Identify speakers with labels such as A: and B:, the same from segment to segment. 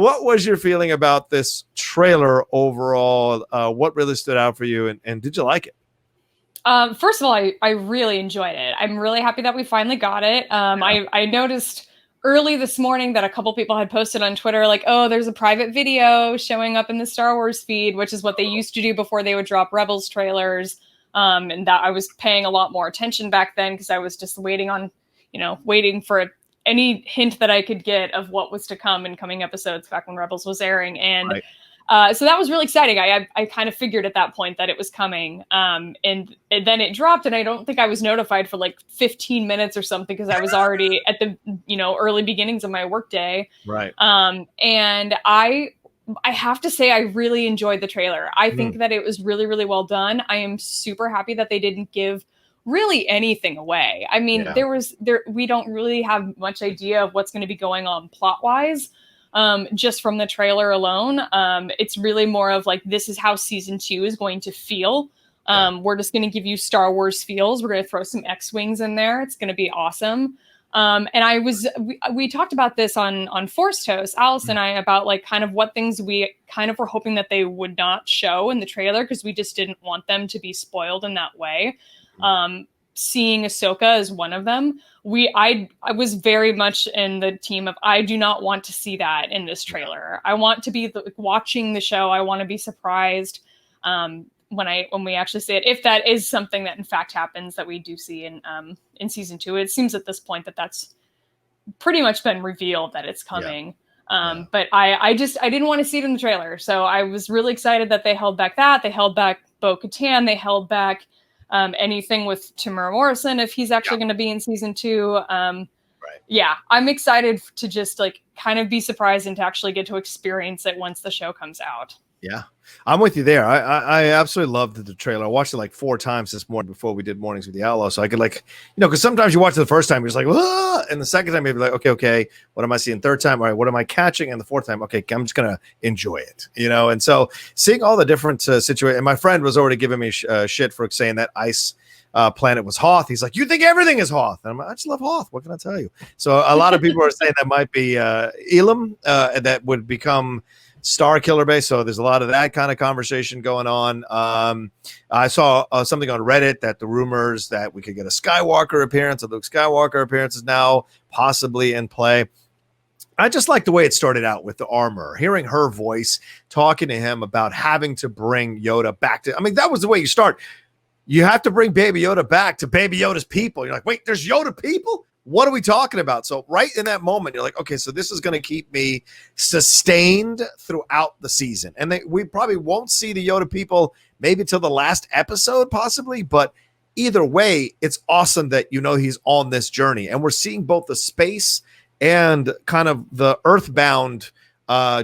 A: what was your feeling about this trailer overall? What really stood out for you, and did you like it?
B: First of all, I really enjoyed it. I'm really happy that we finally got it. I noticed early this morning that a couple people had posted on Twitter, like, oh, there's a private video showing up in the Star Wars feed, which is what they used to do before they would drop Rebels trailers. And that I was paying a lot more attention back then because I was just waiting for any hint that I could get of what was to come in coming episodes back when Rebels was airing. And
A: Right.
B: so that was really exciting. I kind of figured at that point that it was coming. And then it dropped, and I don't think I was notified for like 15 minutes or something because I was already at the early beginnings of my workday.
A: Right.
B: And I have to say I really enjoyed the trailer. I think that it was really, really well done. I am super happy that they didn't give really anything away. I mean, we don't really have much idea of what's going to be going on plot-wise. Just from the trailer alone. It's really more of like, this is how season 2 is going to feel. We're just going to give you Star Wars feels. We're going to throw some X-Wings in there. It's going to be awesome. And we talked about this on Forced Host, Alice and I, about like kind of what things we kind of were hoping that they would not show in the trailer because we just didn't want them to be spoiled in that way. Seeing Ahsoka as one of them. I was very much in the team of, I do not want to see that in this trailer. I want to be watching the show. I want to be surprised when we actually see it. If that is something that in fact happens that we do see in season 2, it seems at this point that that's pretty much been revealed that it's coming. But I didn't want to see it in the trailer. So I was really excited that they held back that. They held back Bo-Katan. They held back anything with Tamura Morrison, if he's actually going to be in season 2. Yeah, I'm excited to just like kind of be surprised and to actually get to experience it once the show comes out.
A: Yeah, I'm with you there. I absolutely loved the trailer. I watched it like 4 times this morning before we did Mornings with the Outlaw. So I could because sometimes you watch it the first time, you're just like, ah! And the second time you're like, okay, what am I seeing? Third time, all right, what am I catching? And the fourth time, okay, I'm just going to enjoy it, And so seeing all the different situations, and my friend was already giving me shit for saying that ice planet was Hoth. He's like, you think everything is Hoth? And I'm like, I just love Hoth. What can I tell you? So a lot of people are saying that might be Elam that would become Star Killer Base. So there's a lot of that kind of conversation going on. I saw something on Reddit that the rumors that we could get a Skywalker appearance, a Luke Skywalker appearance is now possibly in play. I just like the way it started out with the armor, hearing her voice, talking to him about having to bring Yoda back to, that was the way you start. You have to bring Baby Yoda back to Baby Yoda's people. You're like, wait, there's Yoda people? What are we talking about? So right in that moment, you're like, okay, so this is going to keep me sustained throughout the season. And we probably won't see the Yoda people maybe till the last episode, possibly. But either way, it's awesome that he's on this journey. And we're seeing both the space and kind of the earthbound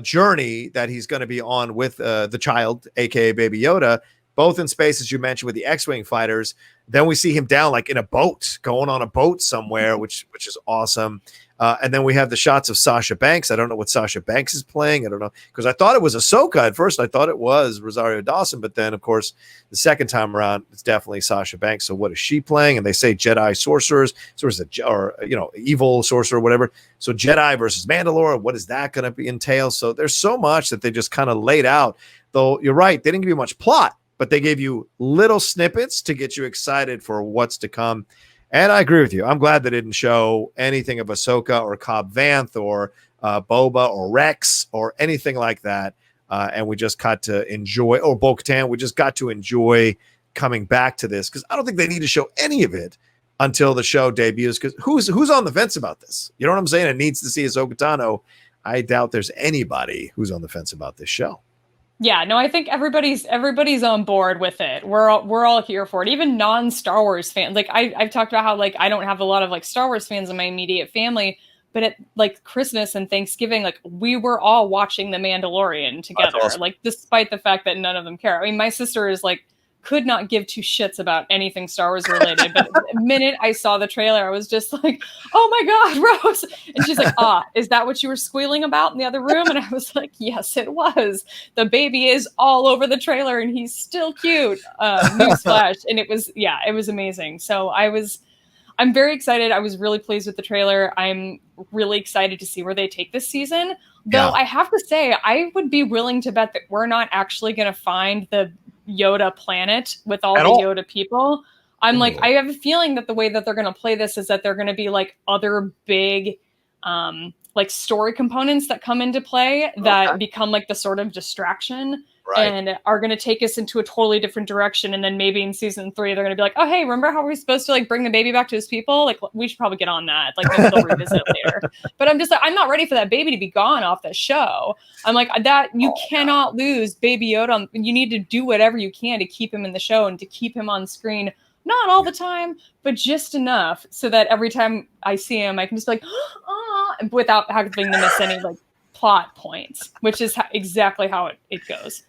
A: journey that he's going to be on with the child, a.k.a. Baby Yoda, both in space, as you mentioned, with the X-Wing fighters. Then we see him down like in a boat, going on a boat somewhere, which is awesome. And then we have the shots of Sasha Banks. I don't know what Sasha Banks is playing. I don't know, because I thought it was Ahsoka at first. I thought it was Rosario Dawson, but then, of course, the second time around, it's definitely Sasha Banks. So what is she playing? And they say Jedi sorcerers, or evil sorcerer, whatever. So Jedi versus Mandalorian. What is that going to entail? So there's so much that they just kind of laid out. Though you're right, they didn't give you much plot, but they gave you little snippets to get you excited for what's to come. And I agree with you. I'm glad they didn't show anything of Ahsoka or Cobb Vanth or Boba or Rex or anything like that. And we just got to enjoy, or Bo-Katan, we just got to enjoy coming back to this, because I don't think they need to show any of it until the show debuts, because who's on the fence about this? You know what I'm saying? It needs to see Ahsoka Tano. I doubt there's anybody who's on the fence about this show.
B: Yeah, no, I think everybody's on board with it. We're all here for it. Even non-Star Wars fans. Like I've talked about how like I don't have a lot of like Star Wars fans in my immediate family, but at like Christmas and Thanksgiving, like we were all watching The Mandalorian together. Awesome. Like despite the fact that none of them care. I mean, my sister is like could not give two shits about anything Star Wars related. But the minute I saw the trailer, I was just like, oh my God, Rose. And she's like, is that what you were squealing about in the other room? And I was like, yes, it was. The baby is all over the trailer and he's still cute. Newsflash. And it was amazing. So I'm very excited. I was really pleased with the trailer. I'm really excited to see where they take this season. Though I have to say, I would be willing to bet that we're not actually going to find the Yoda planet with all Yoda people. I'm like, I have a feeling that the way that they're going to play this is that they're going to be like other big, like story components that come into play that become like the sort of distraction and are going to take us into a totally different direction. And then maybe in season 3, they're going to be like, oh, hey, remember how we're supposed to like bring the baby back to his people? Like, we should probably get on that. Like, maybe they'll revisit it later. But I'm just like, I'm not ready for that baby to be gone off the show. I'm like, that you cannot lose Baby Yoda. You need to do whatever you can to keep him in the show and to keep him on screen. Not all the time, but just enough so that every time I see him, I can just be like, oh, without having to miss any like plot points, which is exactly how it goes.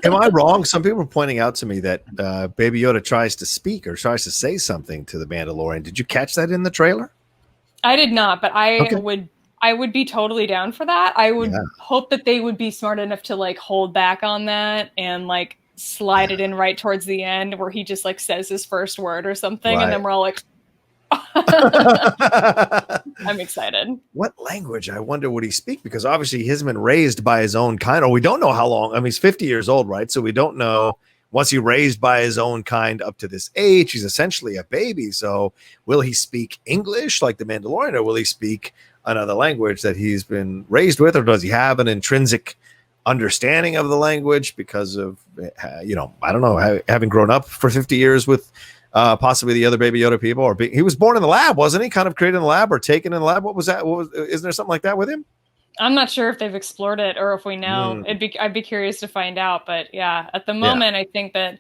A: Am I wrong? Some people are pointing out to me that Baby Yoda tries to speak or tries to say something to the Mandalorian. Did you catch that in the trailer?
B: I did not, but I would be totally down for that. I would hope that they would be smart enough to like hold back on that and like slide it in right towards the end where he just like says his first word or something, and then we're all like, I'm excited.
A: What language, I wonder, would he speak? Because obviously he's been raised by his own kind, or we don't know how long. I mean, he's 50 years old, right? So we don't know, was he raised by his own kind up to this age? He's essentially a baby. So will he speak English like the Mandalorian, or will he speak another language that he's been raised with, or does he have an intrinsic understanding of the language because of, I don't know, having grown up for 50 years with possibly the other Baby Yoda people, or he was born in the lab, wasn't he? Kind of created in the lab or taken in the lab. What was that? Isn't there something like that with him?
B: I'm not sure if they've explored it or if we know. I'd be curious to find out. But yeah, at the moment, I think that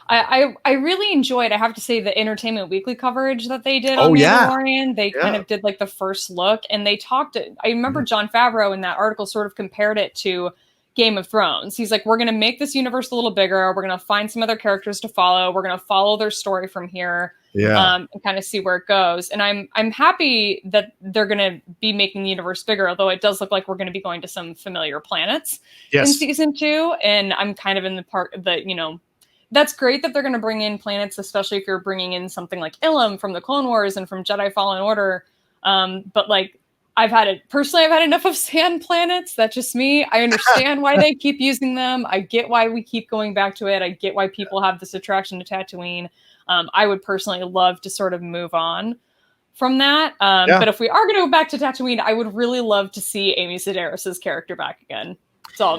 B: I really enjoyed, I have to say, the Entertainment Weekly coverage that they did on Mandalorian. They kind of did like the first look, and they talked. I remember Jon Favreau in that article sort of compared it to Game of Thrones. He's like, we're going to make this universe a little bigger. We're going to find some other characters to follow. We're going to follow their story from here, and kind of see where it goes. And I'm happy that they're going to be making the universe bigger, although it does look like we're going to be going to some familiar planets in season 2. And I'm kind of in the part that, that's great that they're going to bring in planets, especially if you're bringing in something like Ilum from the Clone Wars and from Jedi Fallen Order. But like, I've had enough of sand planets. That's just me. I understand why they keep using them. I get why we keep going back to it. I get why people have this attraction to Tatooine. I would personally love to sort of move on from that. But if we are going to go back to Tatooine, I would really love to see Amy Sedaris' character back again. That's all.